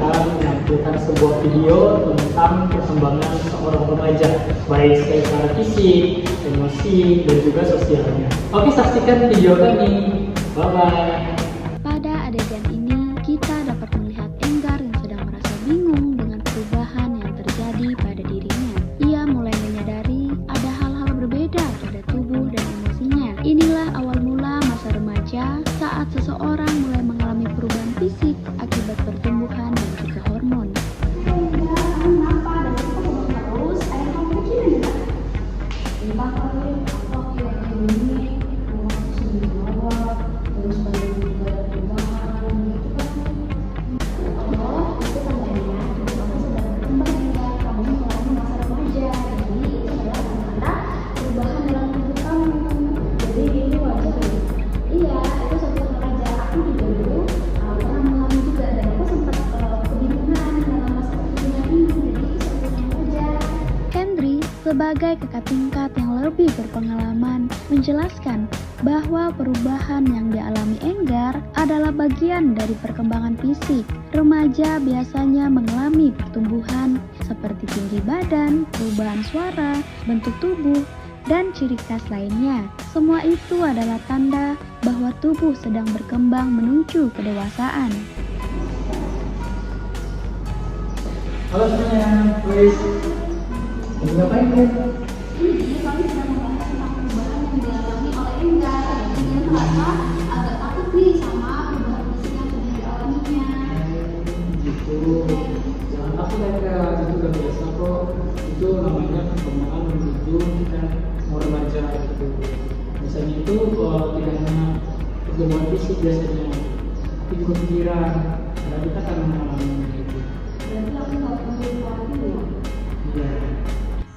akan menampilkan sebuah video tentang perkembangan seorang remaja, baik secara fisik, emosi, dan juga sosialnya. Oke, saksikan video kami. Bye-bye. Pada adegan ini, kita dapat melihat Enggar yang sedang merasa bingung dengan perubahan yang terjadi pada dirinya. Ia mulai menyadari ada hal-hal berbeda pada tubuh dan emosinya. Inilah awal mula masa remaja saat seseorang mulai mengalami perubahan fisik akibat pertumbuhan dan juga hormon. Sebagai kakak tingkat yang lebih berpengalaman, menjelaskan bahwa perubahan yang dialami Enggar adalah bagian dari perkembangan fisik. Remaja biasanya mengalami pertumbuhan seperti tinggi badan, perubahan suara, bentuk tubuh, dan ciri khas lainnya. Semua itu adalah tanda bahwa tubuh sedang berkembang menuju kedewasaan. Halo semuanya, please. Ngapain ya? Ini kami sedang membahas tentang perubahan yang dialami oleh Enggar. Dia merasa agak takut nih sama perubahan fisik yang sudah dialaminya. Gitu. Jangan takut ya, itu udah biasa kok. Itu namanya perkembangan menuju kita mau remaja gitu. Biasanya itu tidak hanya perkembangan fisik biasanya, tapi juga pikiran. Karena kita kan mengalami gitu. Berarti aku nggak perlu khawatir ya? Iya.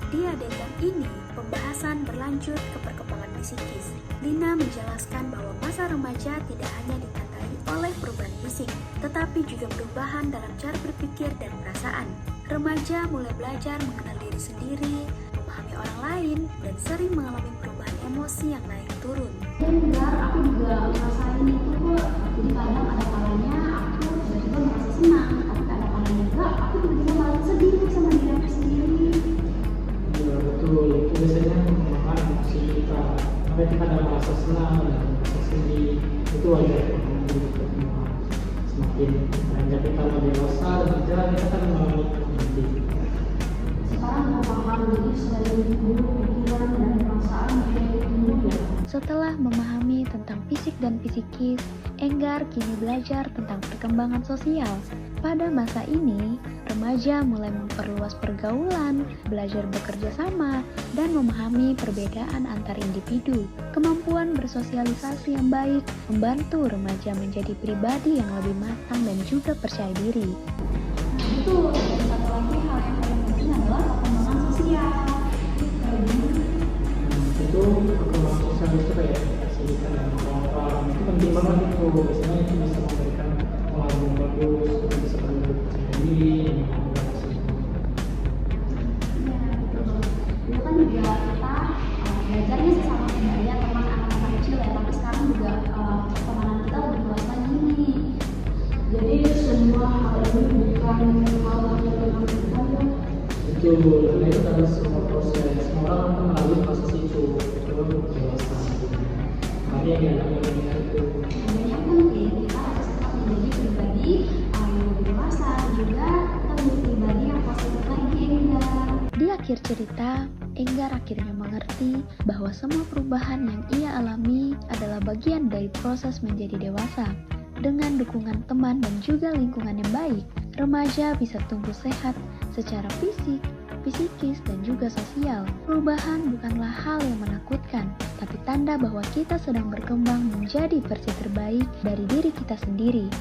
Di adegan ini, pembahasan berlanjut ke perkembangan psikis. Lina menjelaskan bahwa masa remaja tidak hanya ditandai oleh perubahan fisik, tetapi juga perubahan dalam cara berpikir dan perasaan. Remaja mulai belajar mengenal diri sendiri, memahami orang lain, dan sering mengalami perubahan emosi yang naik turun. Enggar, aku juga ngerasain itu kok. Jadi kadang ada kalanya aku tiba-tiba merasa senang, tapi ada kalanya juga aku tiba-tiba malah sedih sama diri aku sendiri. Betul, itu biasanya merupakan emosi kita. Sampai kita ada merasa senang dan merasa sedih, itu wajar perkembangan. Semakin beranjak kita lebih dewasa dan berjalan, kita akan mengalami nanti. Sekarang aku paham, jadi selain dulu pikiran dan perasaan menjadi tumbuh ya. Setelah memahami tentang fisik dan psikis, Enggar kini belajar tentang perkembangan sosial. Pada masa ini, remaja mulai memperluas pergaulan, belajar bekerja sama, dan memahami perbedaan antar individu. Kemampuan bersosialisasi yang baik membantu remaja menjadi pribadi yang lebih matang dan juga percaya diri. Itu satu lagi hal yang paling penting adalah perkembangan sosial. Itu perkembangan sosial itu kayak kesehatan dan orang itu penting banget itu. Biasanya itu bisa memberikan pengalaman bagus, bisa percaya diri. Dulu kan juga kita belajarnya sesama ya teman anak-anak kecil ya, tapi sekarang juga pertemanan kita lebih luas lagi nih. Jadi semua hal ini bukan hal yang kita ya. Betul, karena itu adalah semua proses. Semua orang akan melalui proses itu sebelum dewasa. Makanya yang dialami itu. Makanya penting kita harus tetap menjadi pribadi yang lebih dewasa, juga kita menjadi pribadi yang positif lagi Enggar. Di akhir cerita, Enggar akhirnya mengerti bahwa semua perubahan yang ia alami adalah bagian dari proses menjadi dewasa. Dengan dukungan teman dan juga lingkungan yang baik, remaja bisa tumbuh sehat secara fisik, psikis, dan juga sosial. Perubahan bukanlah hal yang menakutkan, tapi tanda bahwa kita sedang berkembang menjadi versi terbaik dari diri kita sendiri.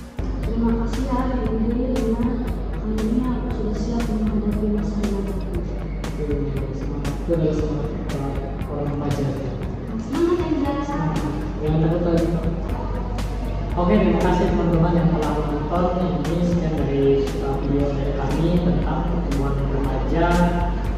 Terima kasih ya Dewi, Lina. Kali ini aku sudah siap menghadapi masa remaja. Itu adalah semangat orang remaja. Semangat Enggar, salam. Jangan takut lagi. Oke, terima kasih teman-teman yang telah menonton. Ini sekian dari video dari kami tentang pertumbuhan remaja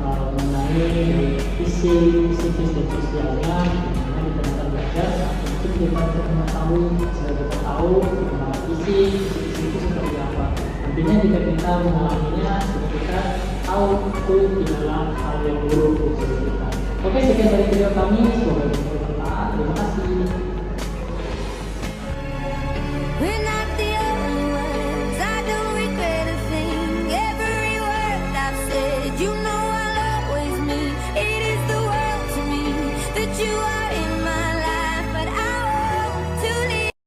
mengenai fisik, psikis, dan sosialnya. Dimana kita bisa belajar untuk kita mengetahui, sudah kita tahu perkembangan fisik itu seperti apa. Nanti Intinya jika kita mengalaminya, kita tahu itu tidaklah hal yang buruk untuk kita. Oke, sekian dari video kami, semoga bermanfaat. Terima kasih. We're not the only ones. I don't regret a thing. Every word I've said, you know.